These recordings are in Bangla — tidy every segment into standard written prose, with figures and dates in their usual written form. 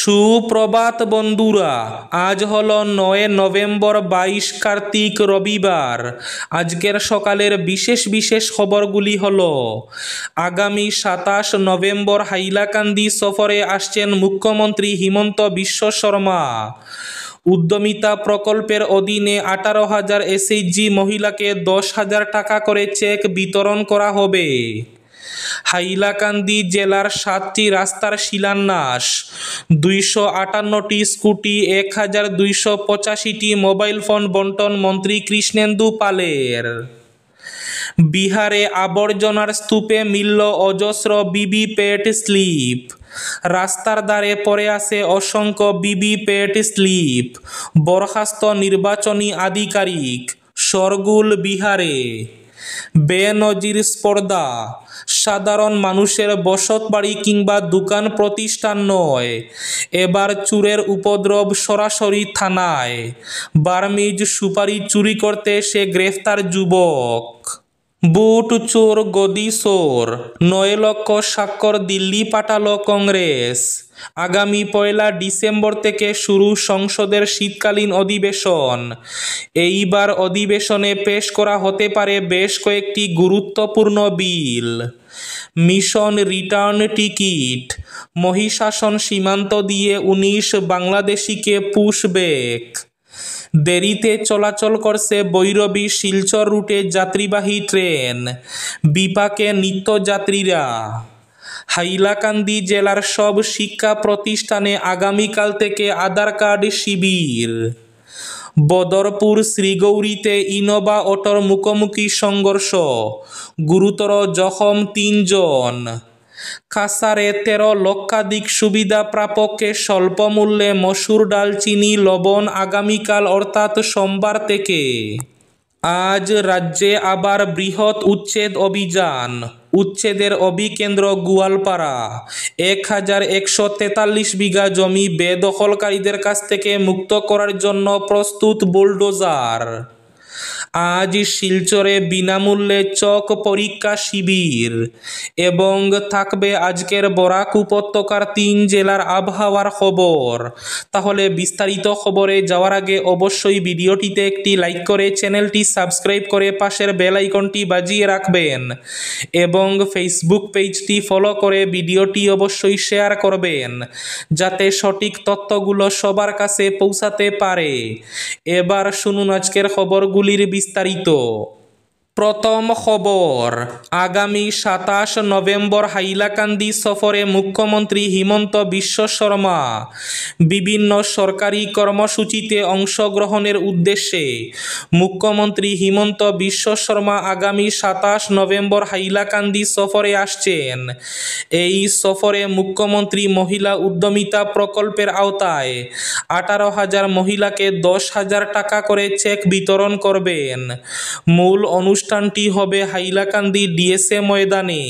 সুপ্রভাত বন্ধুরা, আজ হলো 9 নভেম্বর 22 কার্তিক রবিবার। আজকের সকালের বিশেষ বিশেষ খবরগুলি হলো, আগামী 27 নভেম্বর হাইলাকান্দি সফরে আসছেন মুখ্যমন্ত্রী হিমন্ত বিশ্ব শর্মা। উদ্যমিতা প্রকল্পের অধীনে 18,000 এসএইচজি মহিলাকে 10,000 টাকা করে চেক বিতরণ করা হবে। হাইলাকান্দি জেলার 7টি রাস্তার শিলান্যাস, 258টি স্কুটি, 1,285টি মোবাইল ফোন বন্টন মন্ত্রী কৃষ্ণেন্দু পালের। বিহারে আবর্জনার স্তূপে মিলল অজস্র ভিভিপ্যাট স্লিপ। রাস্তার ধারে পড়ে আছে অসংখ্য ভিভিপ্যাট স্লিপ। বরখাস্ত নির্বাচনী আধিকারিক, শোরগোল বিহারে। বেনজির স্পর্ধা, সাধারণ মানুষের বসতবাড়ি কিংবা দোকান প্রতিষ্ঠান নয়, এবার চোরের উপদ্রব সরাসরি থানায়। বার্মিজ সুপারি চুরি করতে এসে গ্রেফতার যুবক। বুট চোর গদি চোর, 9 লক্ষ স্বাক্ষর দিল্লি পাঠালো কংগ্রেস। আগামী 1 ডিসেম্বর থেকে শুরু সংসদের শীতকালীন অধিবেশন। এইবার অধিবেশনে পেশ করা হতে পারে বেশ কয়েকটি গুরুত্বপূর্ণ বিল। মিশন রিটার্ন টিকিট, মহিষাসন সীমান্ত দিয়ে 19 বাংলাদেশিকে পুশব্যাক। দেরিতে চলাচল করছে ভৈরবী শিলচর রুটে যাত্রীবাহী ট্রেন, বিপাকে নিত্যযাত্রীরা। হাইলাকান্দি জেলার সব শিক্ষা প্রতিষ্ঠানে আগামীকাল থেকে আধার কার্ড শিবির। বদরপুর শ্রীগৌরীতে ইনোভা অটোর মুখোমুখি সংঘর্ষ, গুরুতর জখম 3 জন। কাছাড়ে 13 লক্ষাধিক সুবিধা প্রাপককে স্বল্প মূল্যে মসুর ডাল, চিনি, লবণ আগামীকাল অর্থাৎ সোমবার থেকে। আজ রাজ্যে আবার বৃহৎ উচ্ছেদ অভিযান। উচ্ছেদের অভিকেন্দ্র গোয়ালপাড়া। 1,143 বিঘা জমি বেদখলকারীদের কাছ থেকে মুক্ত করার জন্য প্রস্তুত বুলডোজার। আজ শিলচরে বিনামূল্যে চক পরীক্ষা শিবির এবং থাকবে আজকের বরাক উপত্যকার 3 জেলার আবহাওয়ার খবর। তাহলে বিস্তারিত খবরে যাওয়ার আগে অবশ্যই ভিডিওটিতে একটি লাইক করে চ্যানেলটি সাবস্ক্রাইব করে পাশের বেল আইকনটি বাজিয়ে রাখবেন এবং ফেসবুক পেজটি ফলো করে ভিডিওটি অবশ্যই শেয়ার করবেন যাতে সঠিক তথ্যগুলো সবার কাছে পৌঁছাতে পারে। এবার শুনুন আজকের খবরগুলির বিস্তারিত। প্রথম খবর, আগামী 27 নভেম্বর হাইলাকান্দি সফরে মুখ্যমন্ত্রী হিমন্ত বিশ্ব শর্মা। বিভিন্ন সরকারি কর্মসূচিতে অংশগ্রহণের উদ্দেশ্যে মুখ্যমন্ত্রী হিমন্ত বিশ্ব শর্মা আগামী 27 নভেম্বর হাইলাকান্দি সফরে আসছেন। এই সফরে মুখ্যমন্ত্রী মহিলা উদ্যমিতা প্রকল্পের আওতায় 18,000 মহিলাকে 10,000 টাকা করে চেক বিতরণ করবেন। মূল অনুষ্ঠানটি হবে হাইলাকান্দি ডিএসএ ময়দানে।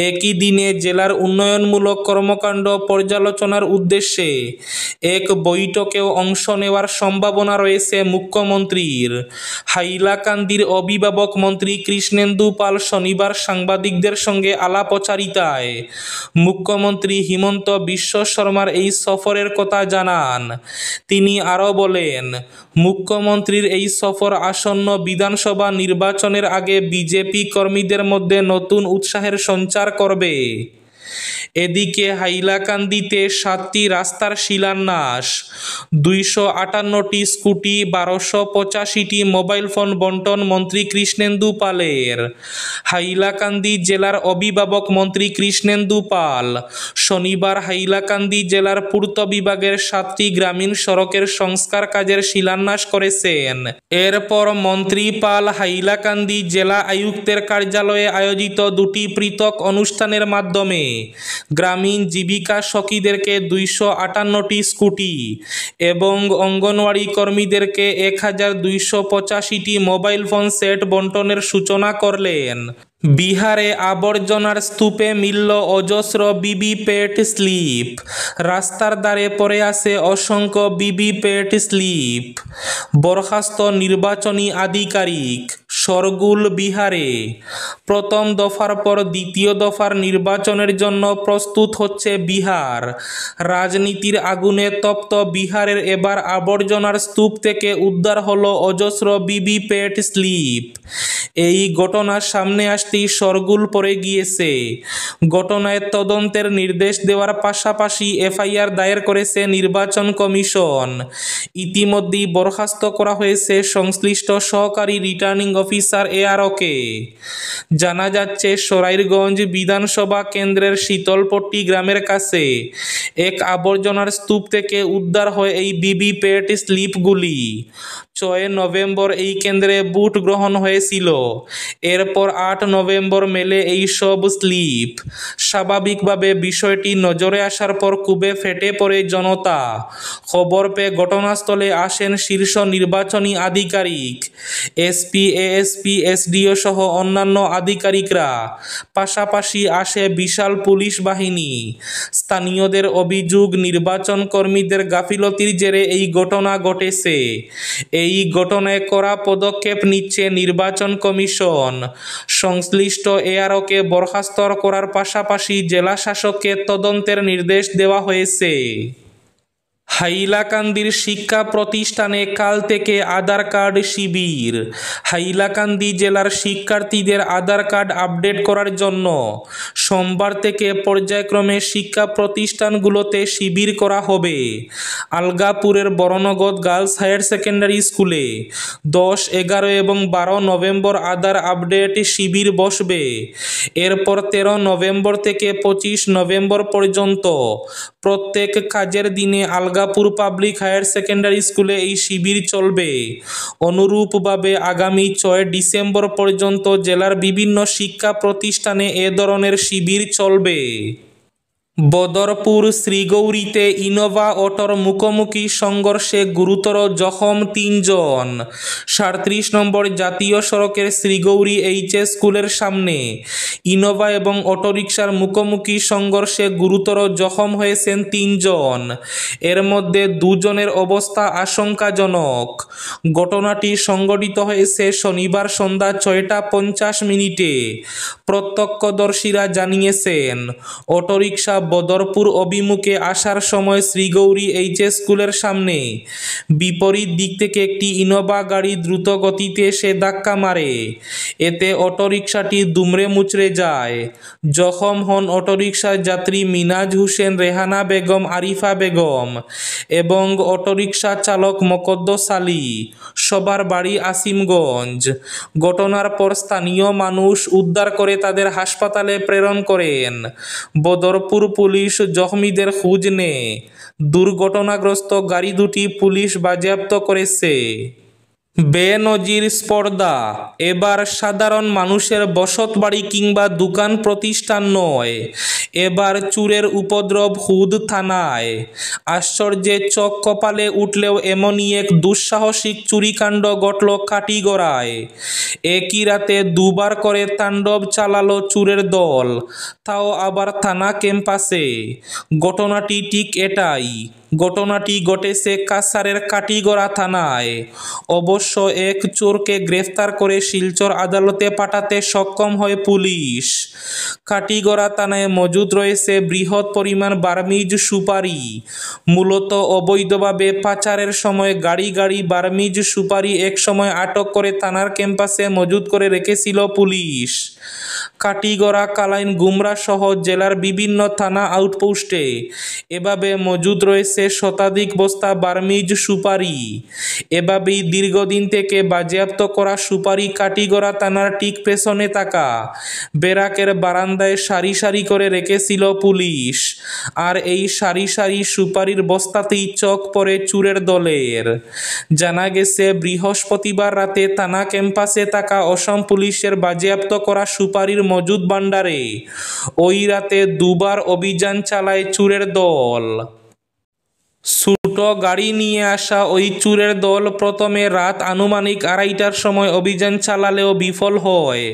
একই দিনে জেলার উন্নয়নমূলক কর্মকাণ্ড পর্যালোচনার উদ্দেশ্যে এক বৈঠকেও অংশ নেওয়ার সম্ভাবনা রয়েছে মুখ্যমন্ত্রীর। হাইলাকান্দির অভিভাবক মন্ত্রী কৃষ্ণেন্দু পাল শনিবার সাংবাদিকদের সঙ্গে আলাপচারিতায় মুখ্যমন্ত্রী হিমন্ত বিশ্ব শর্মার এই সফরের কথা জানান। তিনি আরও বলেন, মুখ্যমন্ত্রীর এই সফর আসন্ন বিধানসভা নির্বাচনের আগে বিজেপি কর্মীদের মধ্যে নতুন উৎসাহের সঞ্চার করবে। এদিকে হাইলাকান্দিতে 7টি রাস্তার শিলান্যাস, 258টি স্কুটি, 1285টি মোবাইল ফোন বন্টন মন্ত্রী কৃষ্ণেন্দু পালের। হাইলাকান্দি জেলার অভিভাবক মন্ত্রী কৃষ্ণেন্দু পাল শনিবার হাইলাকান্দি জেলার পূর্ত বিভাগের 7টি গ্রামীণ সড়কের সংস্কার কাজের শিলান্যাস করেছেন। এরপর মন্ত্রী পাল হাইলাকান্দি জেলা আয়ুক্তের কার্যালয়ে আয়োজিত 2টি পৃথক অনুষ্ঠানের মাধ্যমে গ্রামীণ জীবিকা সখীদেরকে 258টি স্কুটি এবং অঙ্গনওয়াড়ি কর্মীদেরকে 1,285টি মোবাইল ফোন সেট বন্টনের সূচনা করলেন। বিহারে আবর্জনার স্তূপে মিলল অজস্র ভিভিপ্যাট স্লিপ। রাস্তার ধারে পড়ে আছে অসংখ্য ভিভিপ্যাট স্লিপ। বরখাস্ত নির্বাচনী আধিকারিক, শরগুল বিহারে প্রথম দফার পর দ্বিতীয় দফার নির্বাচনের জন্য প্রস্তুত হচ্ছে বিহার। রাজনীতির আগুনে তপ্ত বিহারের এবার আবর্জনার স্তূপ থেকে উদ্ধার হলো অজস্র ভিভিপ্যাট স্লিপ। এই ঘটনা সামনে আসতেই শরগুল পড়ে গিয়েছে। ঘটনায় তদন্তের নির্দেশ দেওয়ার পাশাপাশি এফআইআর দায়ের করেছে নির্বাচন কমিশন। ইতিমধ্যেই বরখাস্ত করা হয়েছে সংশ্লিষ্ট সহকারী রিটার্নিং অফিসার এআরওকে। জানা যাচ্ছে সরাইরগঞ্জ বিধানসভা কেন্দ্রের শীতলপট্টি গ্রামের কাছে এক আবর্জনার স্তূপ থেকে উদ্ধার হয় এই ভিভিপ্যাট স্লিপগুলি। 6 নভেম্বর এই কেন্দ্রে ভোট গ্রহণ হয়েছিল। এরপর 8 নভেম্বর মেলে এই সব স্লিপ। স্বাভাবিকভাবে বিষয়টি নজরে আসার পর ক্ষোভে ফেটে পড়ে জনতা। খবর পেয়ে ঘটনাস্থলে আসেন শীর্ষ নির্বাচনী আধিকারিক, এসপি, এএসপি, এসডিও সহ অন্যান্য আধিকারিকরা। পাশাপাশি আসে বিশাল পুলিশ বাহিনী। স্থানীয়দের অভিযোগ, নির্বাচন কর্মীদের গাফিলতির জেরে এই ঘটনা ঘটেছে। এই ঘটনায় কড়া পদক্ষেপ নিচ্ছে নির্বাচন কমিশন। সংশ্লিষ্ট এআরওকে বরখাস্ত করার পাশাপাশি জেলা শাসককে তদন্তের নির্দেশ দেওয়া হয়েছে। হাইলাকান্দির শিক্ষা প্রতিষ্ঠানে কাল থেকে আধার কার্ড শিবির। হাইলাকান্দি জেলার শিক্ষার্থীদের আধার কার্ড আপডেট করার জন্য সোমবার থেকে পর্যায়ক্রমে শিক্ষা প্রতিষ্ঠানগুলোতে শিবির করা হবে। আলগাপুরের বরনগর গার্লস হায়ার সেকেন্ডারি স্কুলে 10, 11 এবং 12 নভেম্বর আধার আপডেট শিবির বসবে। এরপর 13 নভেম্বর থেকে 25 নভেম্বর পর্যন্ত প্রত্যেক কাজের দিনে আলগাপুর পাবলিক হায়ার সেকেন্ডারি স্কুলে এই শিবির চলবে। অনুরূপভাবে আগামী 6 ডিসেম্বর পর্যন্ত জেলার বিভিন্ন শিক্ষা প্রতিষ্ঠানে এ ধরনের শিবির চলবে। বদরপুর শ্রীগৌরীতে ইনোভা অটোর মুখোমুখি সংঘর্ষে গুরুতর জখম 3 জন। 37 নম্বর জাতীয় সড়কের শ্রীগৌরী এইচএস স্কুলের সামনে ইনোভা এবং অটোরিকশার মুখোমুখি সংঘর্ষে গুরুতর জখম হয়েছেন 3 জন। এর মধ্যে 2 জনের অবস্থা আশঙ্কাজনক। ঘটনাটি সংঘটিত হয়েছে শনিবার সন্ধ্যা 6টা 50 মিনিটে। প্রত্যক্ষদর্শীরা জানিয়েছেন, অটোরিকশা বদরপুর অভিমুখে আসার সময় শ্রীগৌরী এইচএস স্কুলের সামনে বিপরীত দিক থেকে একটি ইনোভা গাড়ি দ্রুত গতিতে এসে ধাক্কা মারে। এতে অটোরিকশাটি দুমড়ে মুচড়ে যায়। জখম হন অটোরিকশার যাত্রী মিনাজ হোসেন, রেহানা বেগম, আরিফা বেগম এবং অটোরিকশা চালক মোকদ্দস আলী। সবার বাড়ি আসিমগঞ্জ। ঘটনার পর স্থানীয় মানুষ উদ্ধার করে তাদের হাসপাতালে প্রেরণ করেন। বদরপুর পুলিশ জখমীদের খোঁজ নেয়। দুর্ঘটনাগ্রস্ত গাড়ি দুটি পুলিশ বাজেয়াপ্ত করেছে। বেনজির স্পর্ধা এবার সাধারণ মানুষের বসতবাড়ি কিংবা দোকান প্রতিষ্ঠান নয়, এবার চুরের উপদ্রব হুদ থানায়। আশ্চর্যে চোখ কপালে উঠলেও এমনই এক দুঃসাহসিক চুরিকাণ্ড ঘটল কাটিগড়ায়। একই রাতে 2 বার করে তাণ্ডব চালালো চুরের দল, তাও আবার থানা ক্যাম্পাসে। ঘটনাটি ঠিক এটাই। ঘটনাটি ঘটেছে কাছাড়ের কাটিগড়া থানায়। অবশ্য এক চোরকে গ্রেফতার করে শিলচর আদালতে পাঠাতে সক্ষম হয় পুলিশ। কাটিগড়া থানায় মজুদ রয়েছে বৃহৎ পরিমাণ বার্মিজ সুপারি। মূলত অবৈধভাবে পাচারের সময় গাড়ি গাড়ি বার্মিজ সুপারি একসময় আটক করে থানার ক্যাম্পাসে মজুদ করে রেখেছিল পুলিশ। কাটিগড়া, কালাইন, গুমরা সহ জেলার বিভিন্ন থানা আউটপোস্টে এভাবে মজুদ রয়েছে শতাধিক বস্তা বার্মিজ সুপারি। এভাবেই দীর্ঘদিন থেকে বাজেয়াপ্ত করা সুপারি কাটিগড়া থানার ঠিক পেছনে থাকা ব্যারাকের বারান্দায় সারি সারি করে রেখেছিল পুলিশ। আর এই সারি সারি সুপারির বস্তাতেই চোখ পড়ে চুরের দলের। জানা গেছে, বৃহস্পতিবার রাতে থানা ক্যাম্পাসে থাকা অসম পুলিশের বাজেয়াপ্ত করা সুপারির মজুদ ভাণ্ডারে ওই রাতে 2 বার অভিযান চালায় চুরের দল। ছোট দুটো গাড়ি নিয়ে আসা ওই চোরের দল প্রথমে রাত আনুমানিক 2:30টার সময় অভিযান চালালেও বিফল হয়।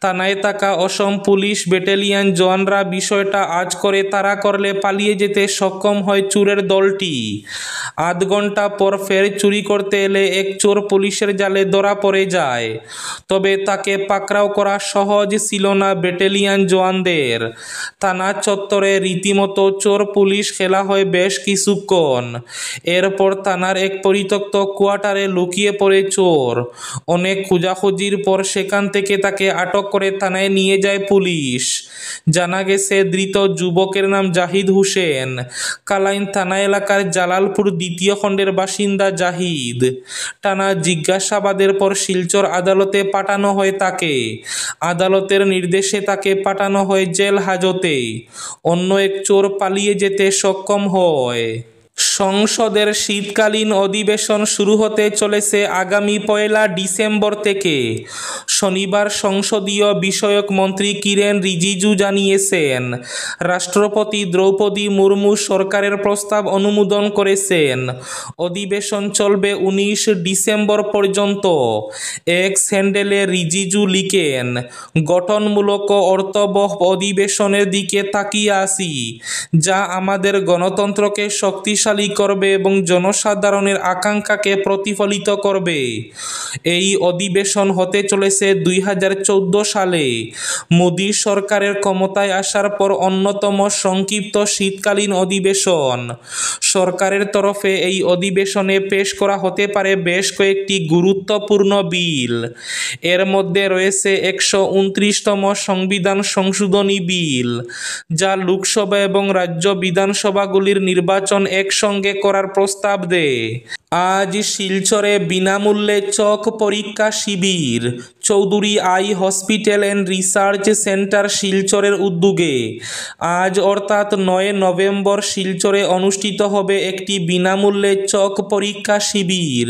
থানায় থাকা অসম পুলিশ ব্যাটালিয়ন জওয়ানরা বিষয়টা আঁচ করে তাড়া করলে পালিয়ে যেতে সক্ষম হয় চোরের দলটি। আধ ঘন্টা পর ফের চুরি করতে এলে এক চোর পুলিশের জালে ধরা পড়ে যায়। তবে তাকে পাকড়াও করা সহজ ছিল না ব্যাটালিয়ন জওয়ানদের। থানা চত্বরে রীতিমতো চোর পুলিশ খেলা হয় বেশ কিছুক্ষণ। এরপর থানার এক পরিত্যক্ত কোয়ার্টারে লুকিয়ে পড়ে চোর। অনেক খোঁজাখুঁজির পর সেখান থেকে তাকে আটক করে থানায় নিয়ে যায় পুলিশ। জানা গেছে ধৃত যুবকের নাম জাহিদ হোসেন। কালাইন থানা এলাকার জালালপুর 2য় খণ্ডের বাসিন্দা জাহিদ। টানা জিজ্ঞাসাবাদের পর শিলচর আদালতে পাঠানো হয় তাকে। আদালতের নির্দেশে তাকে পাঠানো হয় জেল হাজতে। অন্য এক চোর পালিয়ে যেতে সক্ষম হয়। সংসদের শীতকালীন অধিবেশন শুরু হতে চলেছে আগামী 1 ডিসেম্বর থেকে। শনিবার সংসদীয় বিষয়ক মন্ত্রী কিরেন রিজিজু জানিয়েছেন, রাষ্ট্রপতি দ্রৌপদী মুর্মু সরকারের প্রস্তাব অনুমোদন করেছেন। অধিবেশন চলবে 19 ডিসেম্বর পর্যন্ত। এক্স হ্যান্ডেলে রিজিজু লিখেন, গঠনমূলক অর্থবহ অধিবেশনের দিকে তাকিয়ে আছি, যা আমাদের গণতন্ত্রকে শক্তিশালী করবে এবং জনসাধারণের আকাঙ্ক্ষাকে প্রতিফলিত করবে। এই অধিবেশন হতে চলেছে 2014 সালে মোদী সরকারের ক্ষমতায় আসার পর অন্যতম সংক্ষিপ্ত শীতকালীন অধিবেশন। সরকারের তরফে এই অধিবেশনে পেশ করা হতে পারে বেশ কয়েকটি গুরুত্বপূর্ণ বিল। এর মধ্যে রয়েছে 129তম সংবিধান সংশোধনী বিল, যা লোকসভা এবং রাজ্য বিধানসভাগুলির নির্বাচন একসঙ্গে করার প্রস্তাব দেয়। আজ শিলচরে বিনামূল্যে চোখ পরীক্ষা শিবির। Chowdhury eye hospital and research centre শিলচরের উদ্যোগে আজ অর্থাৎ 9 নভেম্বর শিলচরে অনুষ্ঠিত হবে একটি বিনামূল্যে চোখ পরীক্ষা শিবির।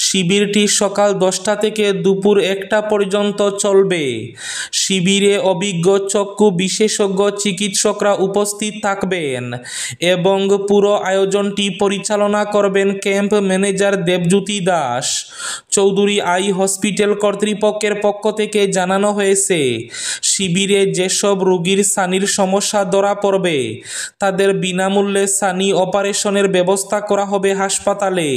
শিবিরটি সকাল 10টা থেকে দুপুর 1টা পর্যন্ত চলবে। শিবিরে অভিজ্ঞ চক্ষু বিশেষজ্ঞ চিকিৎসকরা উপস্থিত থাকবেন এবং পুরো আয়োজনটি পরিচালনা করবেন camp manager Debjyoti Das. Chowdhury eye hospital কর্তৃপক্ষের পক্ষ থেকে জানানো হয়েছে, শিবিরে যেসব রোগীর ছানির সমস্যা ধরা পড়বে তাদের বিনামূল্যে ছানি অপারেশনের ব্যবস্থা করা হবে হাসপাতালে।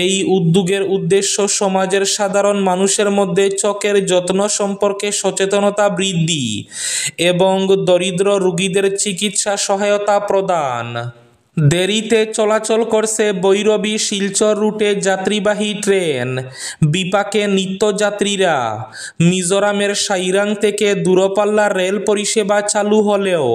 এই উদ্যোগের উদ্দেশ্য সমাজের সাধারণ মানুষের মধ্যে চোখের যত্ন সম্পর্কে সচেতনতা বৃদ্ধি এবং দরিদ্র রোগীদের চিকিৎসা সহায়তা প্রদান। দেরিতে চলাচল করছে ভৈরবী শিলচর রুটে যাত্রীবাহী ট্রেন। বিপাকে নিত্যযাত্রীরা। মিজোরামের সাইরাং থেকে দূরপাল্লার রেল পরিষেবা চালু হলেও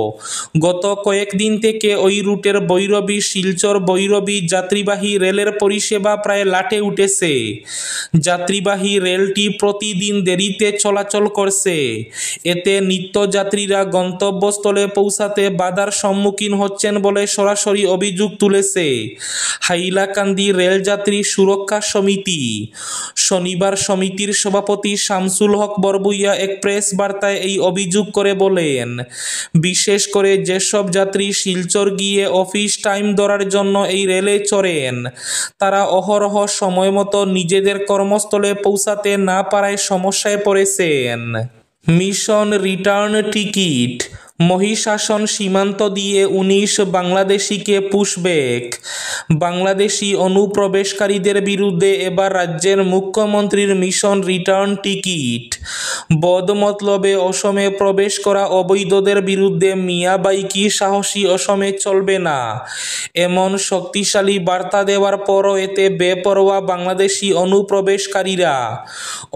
গত কয়েকদিন থেকে ওই রুটের ভৈরবী শিলচর ভৈরবী যাত্রীবাহী রেলের পরিষেবা প্রায় লাটে উঠেছে। যাত্রীবাহী রেলটি প্রতিদিন দেরিতে চলাচল করছে। এতে নিত্যযাত্রীরা গন্তব্যস্থলে পৌঁছাতে বাধার সম্মুখীন হচ্ছেন বলে সরাসরি অভিযোগ তুলেছে হাইলাকান্দি রেলযাত্রী সুরক্ষা সমিতি। শনিবার সমিতির সভাপতি শামসুল হক বরবুইয়া এক প্রেস বার্তায় এই অভিযোগ করে বলেন, বিশেষ করে যেসব যাত্রী শিলচর গিয়ে অফিস টাইম ধরার জন্য এই রেলে চড়েন, তারা অহরহ সময়মতো নিজেদের কর্মস্থলে পৌঁছাতে না পারায় সমস্যায় পড়েছেন। Mission return ticket. মহিষাসন সীমান্ত দিয়ে 19 বাংলাদেশিকে পুশব্যাক। বাংলাদেশি অনুপ্রবেশকারীদের বিরুদ্ধে এবার রাজ্যের মুখ্যমন্ত্রীর মিশন রিটার্ন টিকিট। বদমতলবে অসমে প্রবেশ করা অবৈধদের বিরুদ্ধে মিয়াবাইকি সাহসী অসমে চলবে না, এমন শক্তিশালী বার্তা দেওয়ার পরও এতে বেপরোয়া বাংলাদেশি অনুপ্রবেশকারীরা।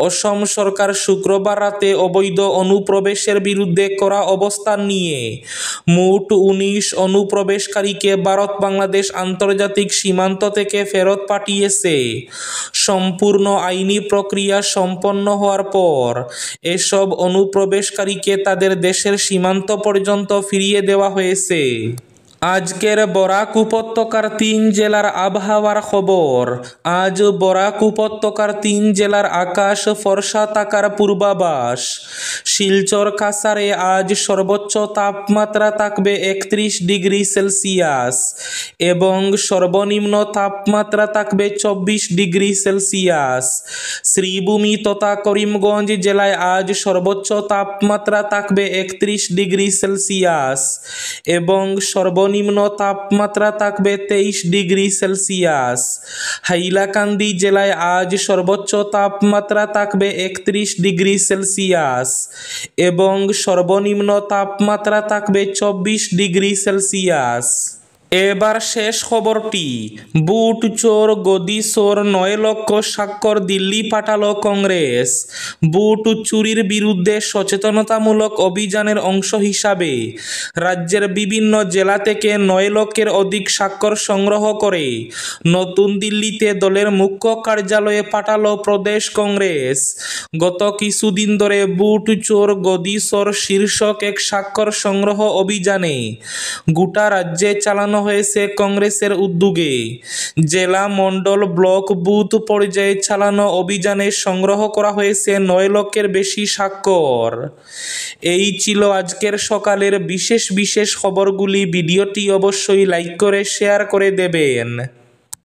অসম সরকার শুক্রবার রাতে অবৈধ অনুপ্রবেশের বিরুদ্ধে করা অবস্থান নিয়ে মোট 19 অনুপ্রবেশকারীকে ভারত বাংলাদেশ আন্তর্জাতিক সীমান্ত থেকে ফেরত পাঠিয়েছে। সম্পূর্ণ আইনি প্রক্রিয়া সম্পন্ন হওয়ার পর এসব অনুপ্রবেশকারীকে তাদের দেশের সীমান্ত পর্যন্ত ফিরিয়ে দেওয়া হয়েছে। আজকের বরাক উপত্যকার 3 জেলার আবহাওয়ার খবর। আজ বরাক উপত্যকার 3 জেলার আকাশ ফর্সা থাকার পূর্বাভাস। শিলচর কাছাড়ে আজ সর্বোচ্চ তাপমাত্রা থাকবে 31 ডিগ্রি সেলসিয়াস এবং সর্বনিম্ন তাপমাত্রা থাকবে 24 ডিগ্রি সেলসিয়াস। শ্রীভূমি তথা করিমগঞ্জ জেলায় আজ সর্বোচ্চ তাপমাত্রা থাকবে 31 ডিগ্রি সেলসিয়াস এবং সর্বনিম্ন তাপমাত্রা থাকবে 23 ডিগ্রি সেলসিয়াস। হাইলাকান্দি জেলায় আজ সর্বোচ্চ তাপমাত্রা থাকবে 31 ডিগ্রি সেলসিয়াস এবং সর্বনিম্ন তাপমাত্রা থাকবে 24 ডিগ্রি সেলসিয়াস। এবার শেষ খবরটি। বুট চোর গদি চোর 9 লক্ষ স্বাক্ষর দিল্লি পাঠালো কংগ্রেস। বুট চুরির বিরুদ্ধে সচেতনতামূলক অভিযানের অংশ হিসাবে রাজ্যের বিভিন্ন জেলা থেকে 9 লক্ষের অধিক স্বাক্ষর সংগ্রহ করে নতুন দিল্লিতে দলের মুখ্য কার্যালয়ে পাঠালো প্রদেশ কংগ্রেস। গত কিছুদিন ধরে বুট চোর গদি চোর শীর্ষক এক স্বাক্ষর সংগ্রহ অভিযানে গোটা রাজ্যে চালানো হয়েছে কংগ্রেসের উদ্যোগে। জেলা মণ্ডল ব্লক বুথ পর্যায়ে চালানো অভিযানে সংগ্রহ করা হয়েছে 9 লক্ষের বেশি স্বাক্ষর। এই ছিল আজকের সকালের বিশেষ খবরগুলি। ভিডিওটি অবশ্যই লাইক করে শেয়ার করে দেবেন।